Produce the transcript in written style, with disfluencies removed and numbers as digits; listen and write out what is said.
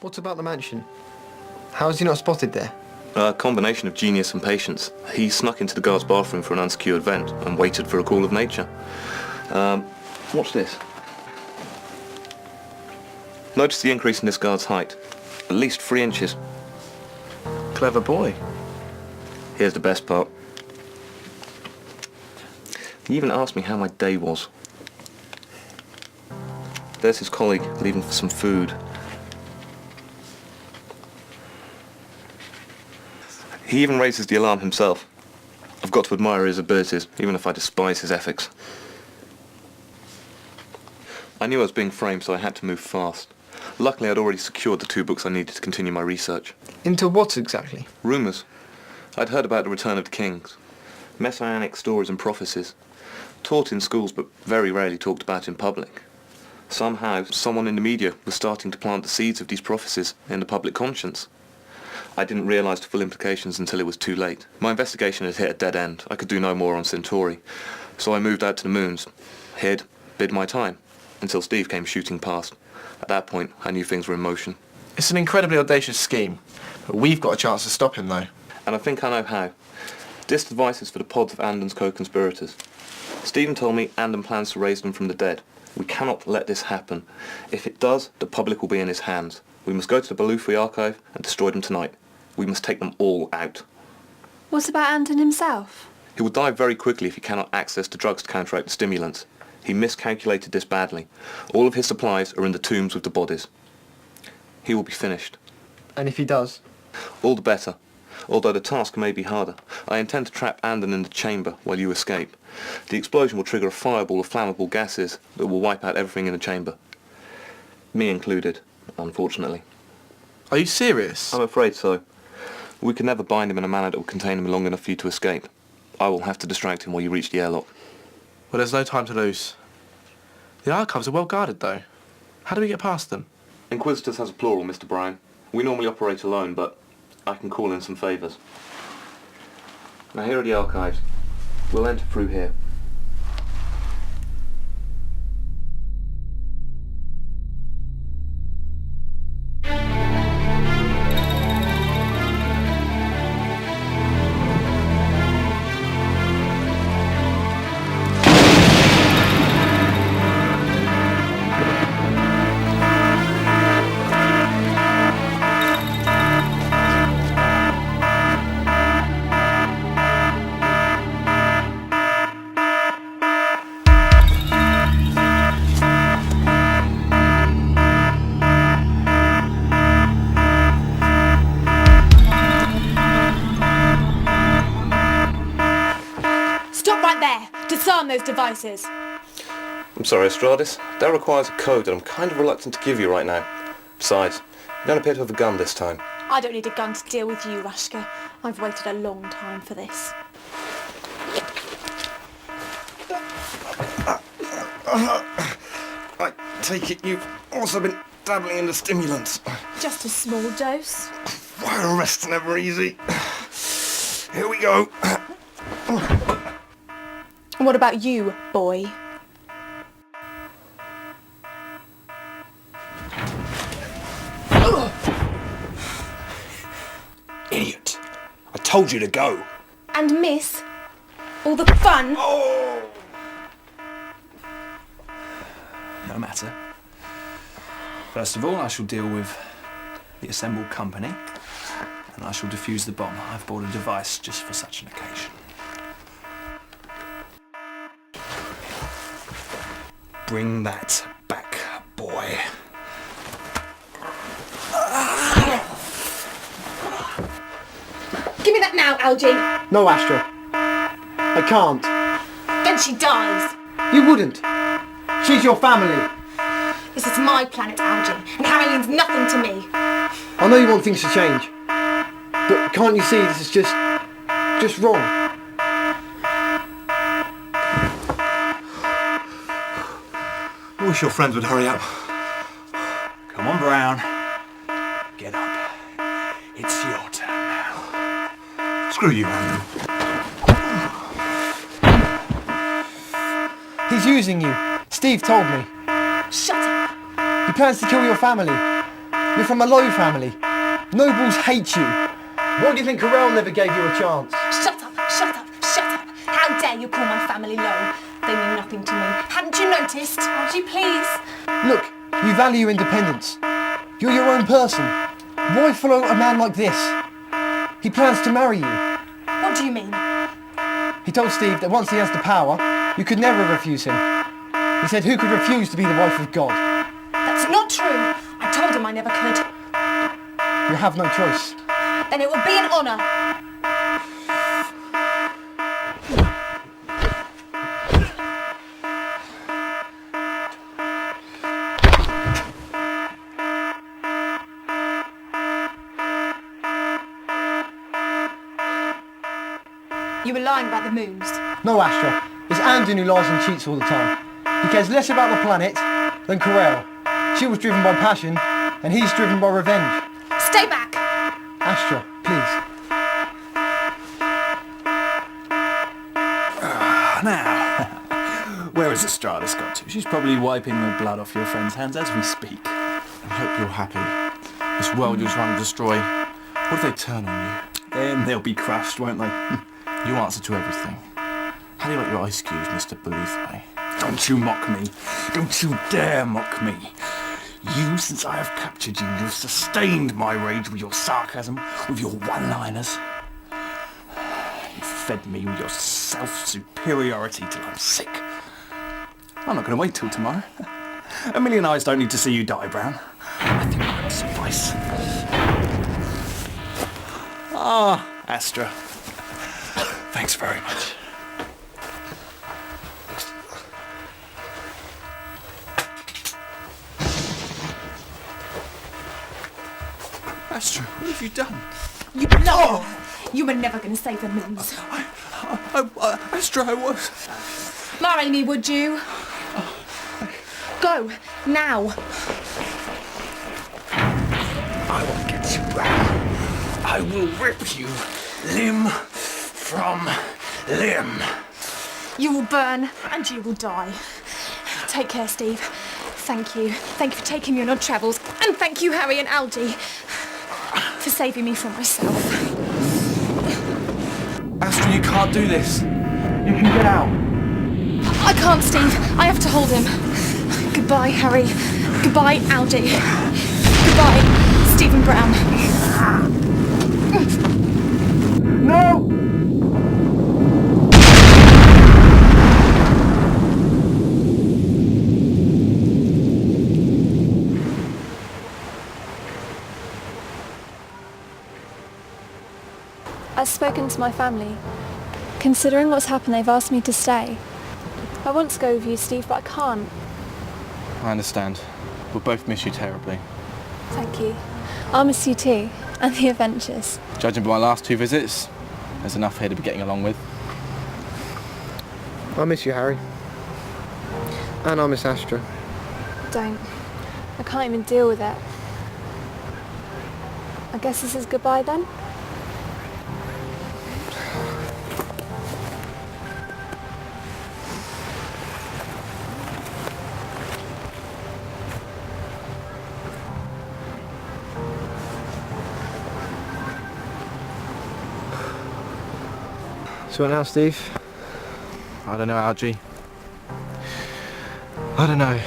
What about the mansion? How was he not spotted there? A combination of genius and patience. He snuck into the guard's bathroom for an unsecured vent and waited for a call of nature. Watch this. Notice the increase in this guard's height. At least 3 inches. Clever boy. Here's the best part. He even asked me how my day was. There's his colleague leaving for some food. He even raises the alarm himself. I've got to admire his abilities, even if I despise his ethics. I knew I was being framed, so I had to move fast. Luckily, I'd already secured the 2 books I needed to continue my research. Into what exactly? Rumours. I'd heard about the return of the kings. Messianic stories and prophecies. Taught in schools, but very rarely talked about in public. Somehow, someone in the media was starting to plant the seeds of these prophecies in the public conscience. I didn't realise the full implications until it was too late. My investigation had hit a dead end. I could do no more on Centauri. So I moved out to the moons, hid, bid my time, until Steve came shooting past. At that point, I knew things were in motion. It's an incredibly audacious scheme, but we've got a chance to stop him, though. And I think I know how. This device is for the pods of Andon's co-conspirators. Stephen told me Andon plans to raise them from the dead. We cannot let this happen. If it does, the public will be in his hands. We must go to the Bel-Uthe archive and destroy them tonight. We must take them all out. What about Andon himself? He will die very quickly if he cannot access the drugs to counteract the stimulants. He miscalculated this badly. All of his supplies are in the tombs with the bodies. He will be finished. And if he does? All the better. Although the task may be harder. I intend to trap Andon in the chamber while you escape. The explosion will trigger a fireball of flammable gases that will wipe out everything in the chamber. Me included, unfortunately. Are you serious? I'm afraid so. We can never bind him in a manner that will contain him long enough for you to escape. I will have to distract him while you reach the airlock. Well, there's no time to lose. The archives are well guarded, though. How do we get past them? Inquisitors has a plural, Mr. Brown. We normally operate alone, but I can call in some favours. Now here are the archives. We'll enter through here. Disarm those devices. I'm sorry, Astradis. That requires a code that I'm kind of reluctant to give you right now. Besides, you don't appear to have a gun this time. I don't need a gun to deal with you, Rashka. I've waited a long time for this. I take it you've also been dabbling in the stimulants. Just a small dose. Why arrest never easy? Here we go. What about you, boy? Idiot. I told you to go. And miss all the fun. Oh! No matter. First of all, I shall deal with the assembled company, and I shall defuse the bomb. I've bought a device just for such an occasion. Bring that back, boy. Give me that now, ALGY. No, Astra. I can't. Then she dies. You wouldn't. She's your family. This is my planet, ALGY, and Harry means nothing to me. I know you want things to change. But can't you see this is just wrong? I wish your friends would hurry up. Come on, Brown. Get up. It's your turn now. Screw you, Andon. He's using you. Steve told me. Shut up. He plans to kill your family. You're from a low family. Nobles hate you. Why do you think Corell never gave you a chance? Shut up, shut up, shut up. How dare you call my family low? They mean nothing to me. Hadn't you noticed? Would you please? Look, you value independence. You're your own person. Why follow a man like this? He plans to marry you. What do you mean? He told Steve that once he has the power, you could never refuse him. He said who could refuse to be the wife of God? That's not true. I told him I never could. You have no choice. Then it would be an honour. You were lying about the moons. No, Astra. It's Andon who lies and cheats all the time. He cares less about the planet than Corell. She was driven by passion, and he's driven by revenge. Stay back! Astra, please. Now, where has Estrada's got to? She's probably wiping the blood off your friend's hands as we speak. I hope you're happy. This world you're trying to destroy. What if they turn on you? Then they'll be crushed, won't they? You answer to everything. How do you like your ice cubes, Mr. Bel-Uthe? Don't you mock me. Don't you dare mock me. You, since I have captured you, you've sustained my rage with your sarcasm, with your one-liners. You've fed me with your self-superiority till I'm sick. I'm not going to wait till tomorrow. A million eyes don't need to see you die, Brown. I think that will suffice. Ah, Astra. Thanks very much. Astra, what have you done? You liar! You were never going to save the moons. Astra, I was... Marry me, would you? Go, now. I will get you, Brown. I will rip you limb from limb. You will burn and you will die. Take care, Steve. Thank you. Thank you for taking me on our travels. And thank you, Harry and Algy, for saving me from myself. Astra, you can't do this. You can get out. I can't, Steve. I have to hold him. Goodbye, Harry. Goodbye, Algy. Goodbye, Stephen Brown. No! I've spoken to my family. Considering what's happened, they've asked me to stay. I want to go with you, Steve, but I can't. I understand. We'll both miss you terribly. Thank you. I'll miss you too, and the adventures. Judging by my last 2 visits, there's enough here to be getting along with. I miss you, Harry. And I miss Astra. Don't. I can't even deal with it. I guess this is goodbye then? So what now, Steve? I don't know, Algy. I don't know.